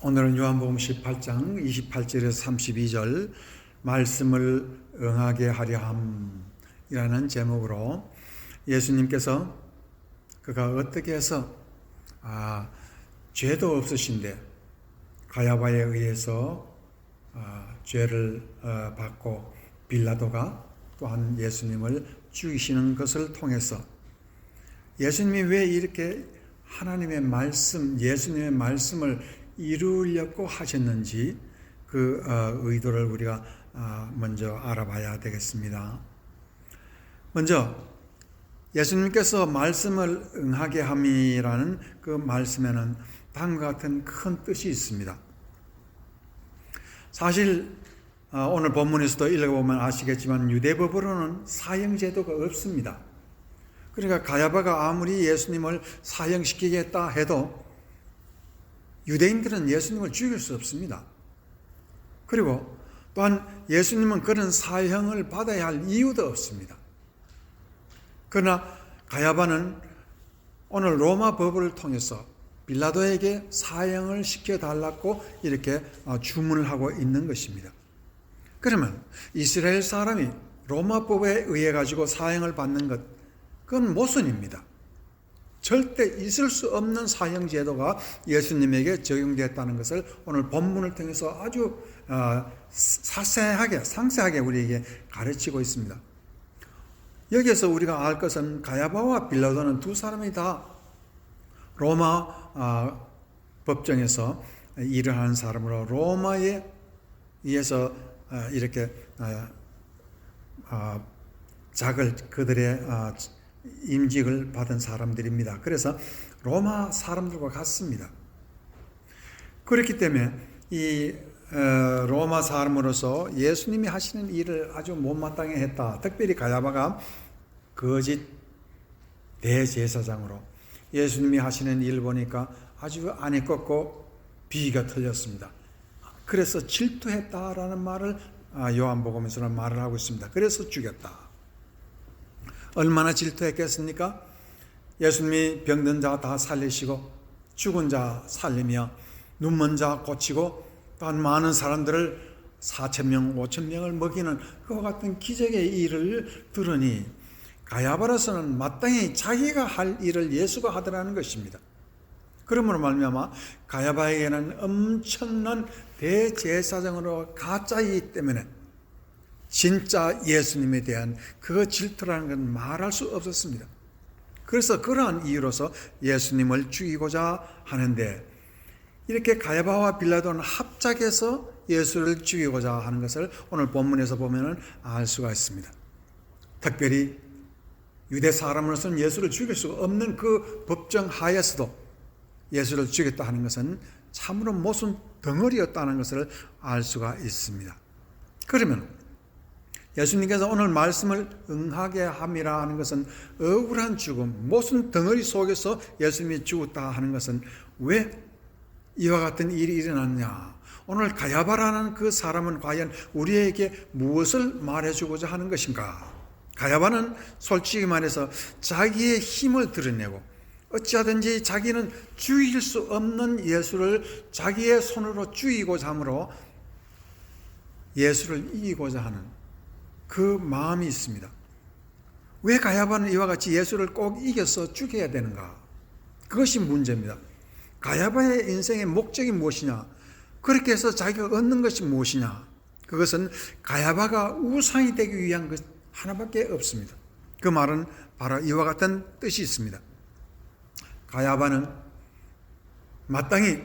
오늘은 요한복음 18장 28절에서 32절 말씀을 응하게 하려 함이라는 제목으로 예수님께서 그가 어떻게 해서 죄도 없으신데 가야바에 의해서 죄를 받고 빌라도가 또한 예수님을 죽이시는 것을 통해서 예수님이 왜 이렇게 하나님의 말씀, 예수님의 말씀을 이루려고 하셨는지 그 의도를 우리가 먼저 알아봐야 되겠습니다. 먼저 예수님께서 말씀을 응하게 함이라는 그 말씀에는 다음과 같은 큰 뜻이 있습니다. 사실 오늘 본문에서도 읽어보면 아시겠지만 유대법으로는 사형제도가 없습니다. 그러니까 가야바가 아무리 예수님을 사형시키겠다 해도 유대인들은 예수님을 죽일 수 없습니다. 그리고 또한 예수님은 그런 사형을 받아야 할 이유도 없습니다. 그러나 가야바는 오늘 로마 법을 통해서 빌라도에게 사형을 시켜달라고 이렇게 주문을 하고 있는 것입니다. 그러면 이스라엘 사람이 로마법에 의해 가지고 사형을 받는 것, 그건 모순입니다. 절대 있을 수 없는 사형 제도가 예수님에게 적용되었다는 것을 오늘 본문을 통해서 아주 상세하게 우리에게 가르치고 있습니다. 여기에서 우리가 알 것은 가야바와 빌라도는 두 사람이 다 로마 법정에서 일을 하는 사람으로 로마에 의해서 이렇게 그들의 임직을 받은 사람들입니다. 그래서 로마 사람들과 같습니다. 그렇기 때문에 이 로마 사람으로서 예수님이 하시는 일을 아주 못마땅해 했다. 특별히 가야바가 거짓 대제사장으로 예수님이 하시는 일 보니까 아주 안이 꺾고 비위가 틀렸습니다. 그래서 질투했다라는 말을 요한복음에서는 말을 하고 있습니다. 그래서 죽였다. 얼마나 질투했겠습니까? 예수님이 병든 자 다 살리시고 죽은 자 살리며 눈먼 자 고치고 또한 많은 사람들을 4,000명, 5,000명을 먹이는 그와 같은 기적의 일을 들으니 가야바로서는 마땅히 자기가 할 일을 예수가 하더라는 것입니다. 그러므로 말미암아 가야바에게는 엄청난 대제사장으로 가짜이기 때문에 진짜 예수님에 대한 그 질투라는 건 말할 수 없었습니다. 그래서 그러한 이유로서 예수님을 죽이고자 하는데 이렇게 가야바와 빌라도는 합작해서 예수를 죽이고자 하는 것을 오늘 본문에서 보면 알 수가 있습니다. 특별히 유대 사람으로서는 예수를 죽일 수가 없는 그 법정 하에서도 예수를 죽였다 하는 것은 참으로 모순 덩어리였다는 것을 알 수가 있습니다. 그러면 예수님께서 오늘 말씀을 응하게 함이라 하는 것은 억울한 죽음, 모순 덩어리 속에서 예수님이 죽었다 하는 것은 왜 이와 같은 일이 일어났냐? 오늘 가야바라는 그 사람은 과연 우리에게 무엇을 말해주고자 하는 것인가? 가야바는 솔직히 말해서 자기의 힘을 드러내고 어찌하든지 자기는 죽일 수 없는 예수를 자기의 손으로 죽이고자 함으로 예수를 이기고자 하는 그 마음이 있습니다. 왜 가야바는 이와 같이 예수를 꼭 이겨서 죽여야 되는가? 그것이 문제입니다. 가야바의 인생의 목적이 무엇이냐? 그렇게 해서 자기가 얻는 것이 무엇이냐? 그것은 가야바가 우상이 되기 위한 것 하나밖에 없습니다. 그 말은 바로 이와 같은 뜻이 있습니다. 가야바는 마땅히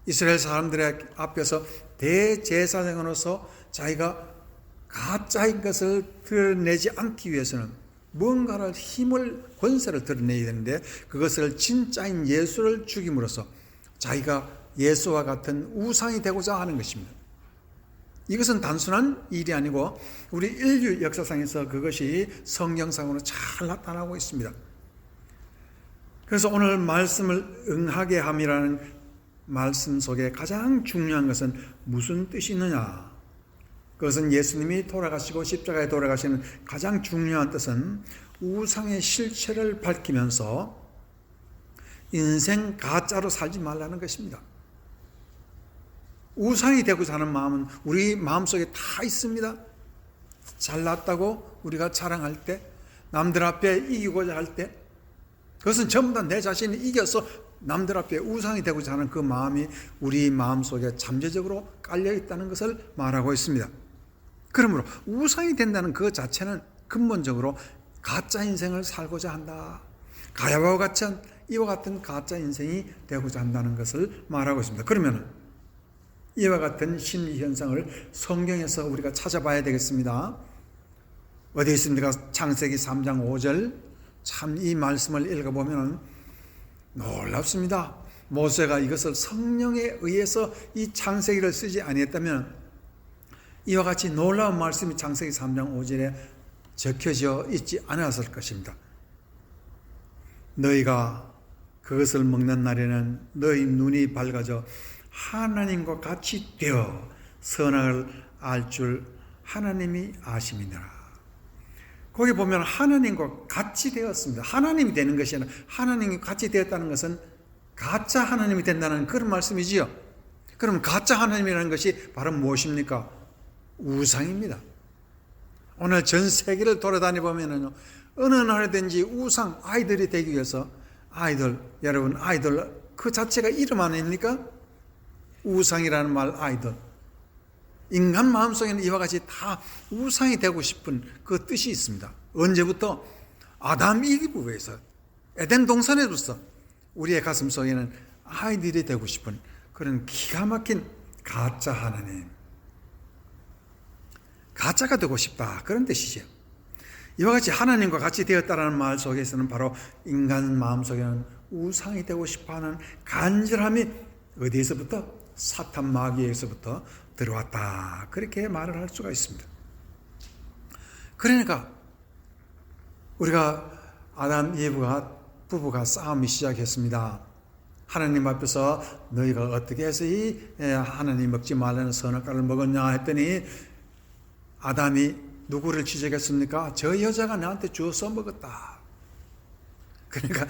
이스라엘 사람들의 앞에서 대제사장으로서 자기가 가짜인 것을 드러내지 않기 위해서는 뭔가를 힘을, 권세를 드러내야 되는데 그것을 진짜인 예수를 죽임으로써 자기가 예수와 같은 우상이 되고자 하는 것입니다. 이것은 단순한 일이 아니고 우리 인류 역사상에서 그것이 성경상으로 잘 나타나고 있습니다. 그래서 오늘 말씀을 응하게 함이라는 말씀 속에 가장 중요한 것은 무슨 뜻이 있느냐? 그것은 예수님이 돌아가시고 십자가에 돌아가시는 가장 중요한 뜻은 우상의 실체를 밝히면서 인생 가짜로 살지 말라는 것입니다. 우상이 되고자 하는 마음은 우리 마음속에 다 있습니다. 잘났다고 우리가 자랑할 때, 남들 앞에 이기고자 할 때, 그것은 전부 다 내 자신이 이겨서 남들 앞에 우상이 되고자 하는 그 마음이 우리 마음속에 잠재적으로 깔려 있다는 것을 말하고 있습니다. 그러므로 우상이 된다는 그 자체는 근본적으로 가짜 인생을 살고자 한다. 가야와 같은 이와 같은 가짜 인생이 되고자 한다는 것을 말하고 있습니다. 그러면 이와 같은 심리 현상을 성경에서 우리가 찾아봐야 되겠습니다. 어디 있습니까? 창세기 3장 5절. 참 이 말씀을 읽어보면 놀랍습니다. 모세가 이것을 성령에 의해서 이 창세기를 쓰지 아니했다면 이와 같이 놀라운 말씀이 창세기 3장 5절에 적혀져 있지 않았을 것입니다. 너희가 그것을 먹는 날에는 너희 눈이 밝아져 하나님과 같이 되어 선악을 알 줄 하나님이 아심이니라. 거기 보면 하나님과 같이 되었습니다. 하나님이 되는 것이 아니라 하나님이 같이 되었다는 것은 가짜 하나님이 된다는 그런 말씀이지요. 그럼 가짜 하나님이라는 것이 바로 무엇입니까? 우상입니다. 오늘 전 세계를 돌아다니 보면은 어느 나라든지 우상 아이들이 되기 위해서 여러분 아이돌 그 자체가 이름 아닙니까? 우상이라는 말 아이돌. 인간 마음속에는 이와 같이 다 우상이 되고 싶은 그 뜻이 있습니다. 언제부터? 아담 이브에서 에덴 동산에부터 우리의 가슴 속에는 아이들이 되고 싶은 그런 기가 막힌 가짜 하나님, 가짜가 되고 싶다 그런 뜻이죠. 이와 같이 하나님과 같이 되었다라는 말 속에서는 바로 인간 마음속에는 우상이 되고 싶어하는 간절함이 어디에서부터? 사탄 마귀에서부터 들어왔다 그렇게 말을 할 수가 있습니다. 그러니까 우리가 아담 이브가 부부가 싸움이 시작했습니다. 하나님 앞에서 너희가 어떻게 해서 이 하나님 먹지 말라는 선악과를 먹었냐 했더니 아담이 누구를 지적했습니까? 저 여자가 나한테 주어서 먹었다. 그러니까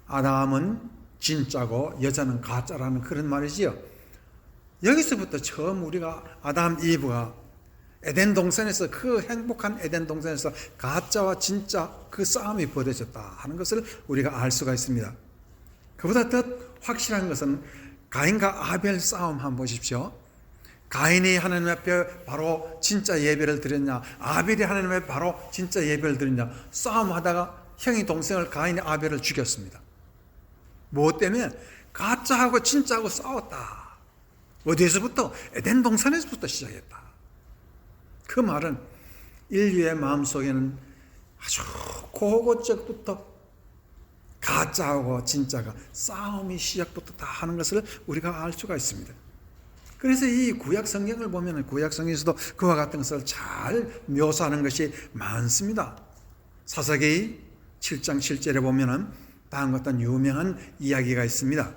아담은 진짜고 여자는 가짜라는 그런 말이지요. 여기서부터 처음 우리가 아담 이브가 에덴 동산에서 그 행복한 에덴 동산에서 가짜와 진짜 그 싸움이 벌어졌다 하는 것을 우리가 알 수가 있습니다. 그보다 더 확실한 것은 가인과 아벨 싸움 한번 보십시오. 가인이 하나님 앞에 바로 진짜 예배를 드렸냐, 아벨이 하나님 앞에 바로 진짜 예배를 드렸냐, 싸움하다가 형이 동생을 가인이 아벨을 죽였습니다. 무엇 때문에? 가짜하고 진짜하고 싸웠다. 어디에서부터? 에덴 동산에서부터 시작했다. 그 말은 인류의 마음속에는 아주 고고적부터 가짜하고 진짜가 싸움이 시작부터 다 하는 것을 우리가 알 수가 있습니다. 그래서 이 구약 성경을 보면 구약 성경에서도 그와 같은 것을 잘 묘사하는 것이 많습니다. 사사기 7장 7절에 보면은 다음과 같은 유명한 이야기가 있습니다.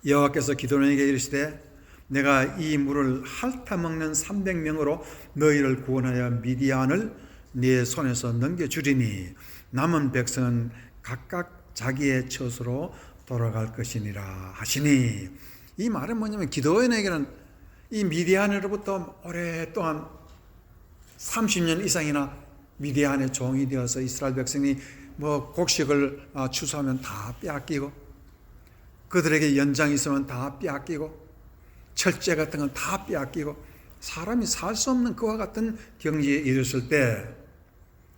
여호와께서 기드온에게 이르시되 내가 이 물을 핥아먹는 300명으로 너희를 구원하여 미디안을 네 손에서 넘겨주리니 남은 백성은 각각 자기의 처소로 돌아갈 것이니라 하시니, 이 말은 뭐냐면 기드온에게는 이 미디안으로부터 오랫동안 30년 이상이나 미디안의 종이 되어서 이스라엘 백성이 곡식을 추수하면 다 빼앗기고 그들에게 연장이 있으면 다 빼앗기고 철제 같은 건 다 빼앗기고 사람이 살 수 없는 그와 같은 경지에 이르렀을 때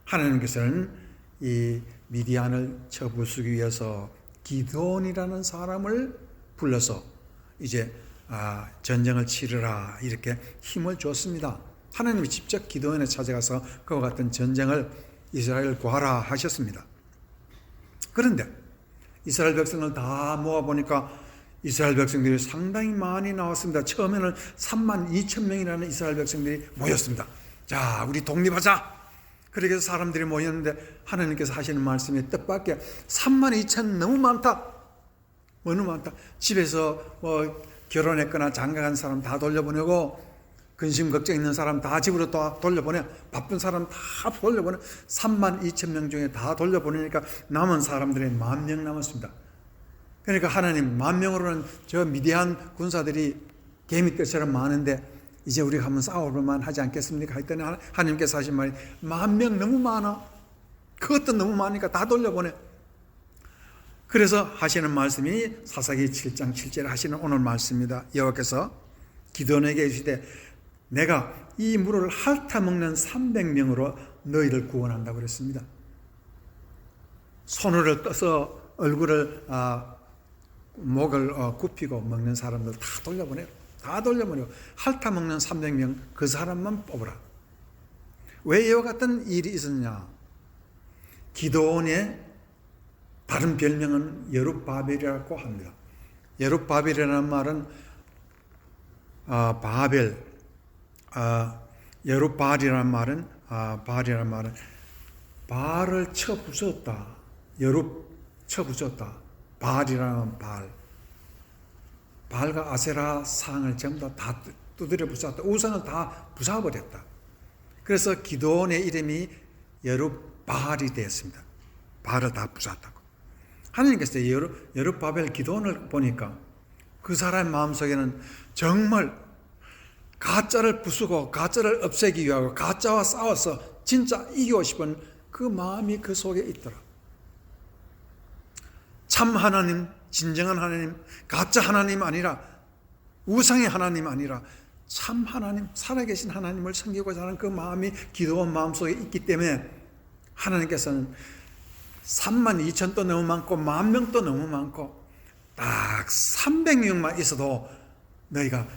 하나님께서는 이 미디안을 쳐부수기 위해서 기드온이라는 사람을 불러서 이제 전쟁을 치르라 이렇게 힘을 줬습니다. 하나님이 직접 기드온에 찾아가서 그와 같은 전쟁을 이스라엘을 구하라 하셨습니다. 그런데 이스라엘 백성을 다 모아보니까 이스라엘 백성들이 상당히 많이 나왔습니다. 처음에는 32,000명이라는 이스라엘 백성들이 모였습니다. 자, 우리 독립하자. 그렇게 해서 사람들이 모였는데 하나님께서 하시는 말씀이 뜻밖의 32,000 너무 많다. 너무 많다. 집에서 결혼했거나 장가간 사람 다 돌려보내고 근심 걱정 있는 사람 다 집으로 다 돌려보내, 바쁜 사람 다 돌려보내, 32,000명 중에 다 돌려보내니까 남은 사람들이 10,000명 남았습니다. 그러니까 하나님, 10,000명으로는 저 미디안 군사들이 개미떼처럼 많은데 이제 우리가 한번 싸워볼만 하지 않겠습니까? 했더니 하나님께서 하신 말이 10,000명 너무 많아. 그것도 너무 많으니까 다 돌려보내. 그래서 하시는 말씀이 사사기 7장 7절에 하시는 오늘 말씀입니다. 여호와께서 기드온에게 이르시되 내가 이 물을 핥아먹는 300명으로 너희를 구원한다고 그랬습니다. 손을 떠서 얼굴을 목을 굽히고 먹는 사람들 다 돌려보내요. 다 돌려보내고 핥아먹는 300명 그 사람만 뽑으라. 왜 이와 같은 일이 있었냐? 기드온의 다른 별명은 여룹바벨이라고 합니다. 여룹바벨이라는 말은 여룹바알이라는 말은 바알을 쳐 부쉈다. 여룹 쳐 부쉈다. 바알이라는 바알과 아세라 상을 전부 다 두드려 부쉈다. 우상을 다 부숴버렸다. 그래서 기드온의 이름이 여룹바알이 되었습니다. 바알을 다 부쉈다고. 하나님께서 여룹바벨 기드온을 보니까 그 사람의 마음속에는 정말 가짜를 부수고 가짜를 없애기 위하고 가짜와 싸워서 진짜 이기고 싶은 그 마음이 그 속에 있더라. 참 하나님, 진정한 하나님, 가짜 하나님 아니라 우상의 하나님 아니라 참 하나님, 살아계신 하나님을 섬기고자 하는 그 마음이 기드온 마음속에 있기 때문에 하나님께서는 32,000도 너무 많고 10,000명도 너무 많고 딱 300명만 있어도 너희가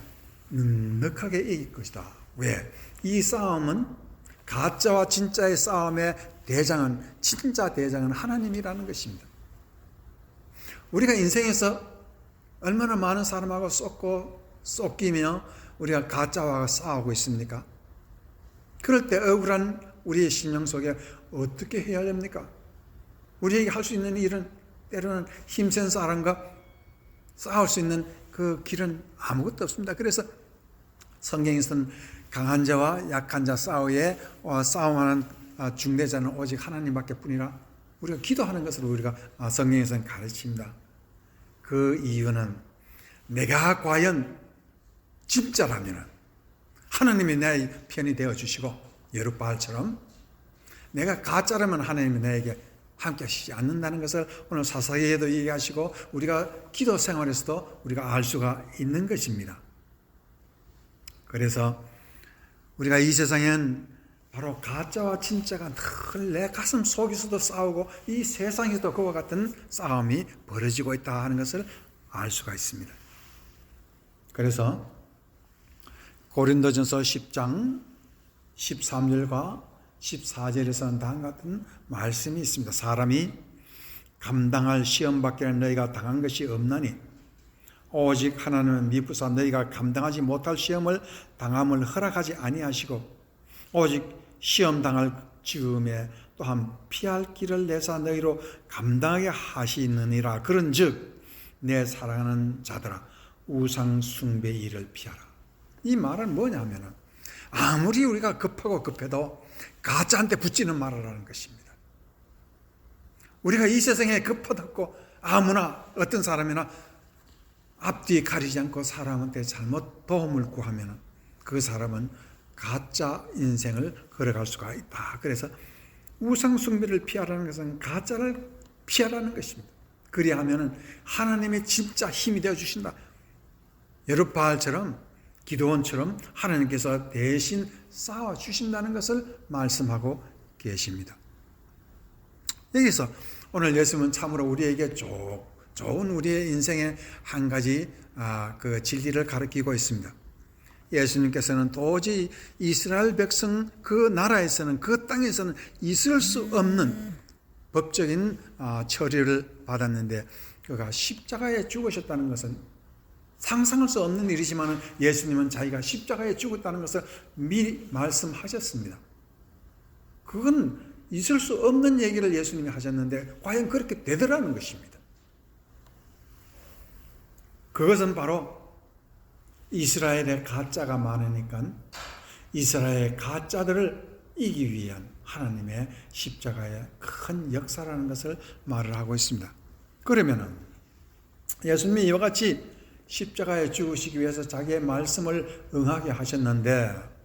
넉넉하게 이길 것이다. 왜? 이 싸움은 가짜와 진짜의 싸움의 대장은, 진짜 대장은 하나님이라는 것입니다. 우리가 인생에서 얼마나 많은 사람하고 쫓기며 우리가 가짜와 싸우고 있습니까? 그럴 때 억울한 우리의 심령 속에 어떻게 해야 됩니까? 우리에게 할 수 있는 일은 때로는 힘센 사람과 싸울 수 있는 그 길은 아무것도 없습니다. 그래서 성경에서는 강한 자와 약한 자 싸움에 싸움하는 중대자는 오직 하나님밖에 뿐이라 우리가 기도하는 것을 우리가 성경에서는 가르칩니다. 그 이유는 내가 과연 진짜라면 하나님이 내 편이 되어주시고 여룹바알처럼 내가 가짜라면 하나님이 나에게 함께 하시지 않는다는 것을 오늘 사사기에도 얘기하시고 우리가 기도 생활에서도 우리가 알 수가 있는 것입니다. 그래서 우리가 이 세상엔 바로 가짜와 진짜가 늘 내 가슴 속에서도 싸우고 이 세상에서도 그와 같은 싸움이 벌어지고 있다 하는 것을 알 수가 있습니다. 그래서 고린도전서 10장 13절과 14절에서는 다음과 같은 말씀이 있습니다. 사람이 감당할 시험 밖에는 너희가 당한 것이 없나니 오직 하나님은 미쁘사 너희가 감당하지 못할 시험을 당함을 허락하지 아니하시고 오직 시험 당할 즈음에 또한 피할 길을 내사 너희로 감당하게 하시느니라. 그런즉 내 사랑하는 자들아 우상 숭배 일을 피하라. 이 말은 뭐냐면은 아무리 우리가 급하고 급해도 가짜한테 붙지는 말아라는 것입니다. 우리가 이 세상에 급하다고 아무나 어떤 사람이나 앞뒤 가리지 않고 사람한테 잘못 도움을 구하면 그 사람은 가짜 인생을 걸어갈 수가 있다. 그래서 우상 숭배를 피하라는 것은 가짜를 피하라는 것입니다. 그리하면 하나님의 진짜 힘이 되어 주신다. 여룹바알처럼 기드온처럼 하나님께서 대신 싸워 주신다는 것을 말씀하고 계십니다. 여기서 오늘 예수님은 참으로 우리에게 좋은 우리의 인생의 한 가지 그 진리를 가르치고 있습니다. 예수님께서는 도저히 이스라엘 백성 그 나라에서는 그 땅에서는 있을 수 없는 법적인 처리를 받았는데 그가 십자가에 죽으셨다는 것은 상상할 수 없는 일이지만 예수님은 자기가 십자가에 죽었다는 것을 미리 말씀하셨습니다. 그건 있을 수 없는 얘기를 예수님이 하셨는데 과연 그렇게 되더라는 것입니다. 그것은 바로 이스라엘의 가짜가 많으니까 이스라엘의 가짜들을 이기기 위한 하나님의 십자가의 큰 역사라는 것을 말을 하고 있습니다. 그러면은 예수님이 이와 같이 십자가에 죽으시기 위해서 자기의 말씀을 응하게 하셨는데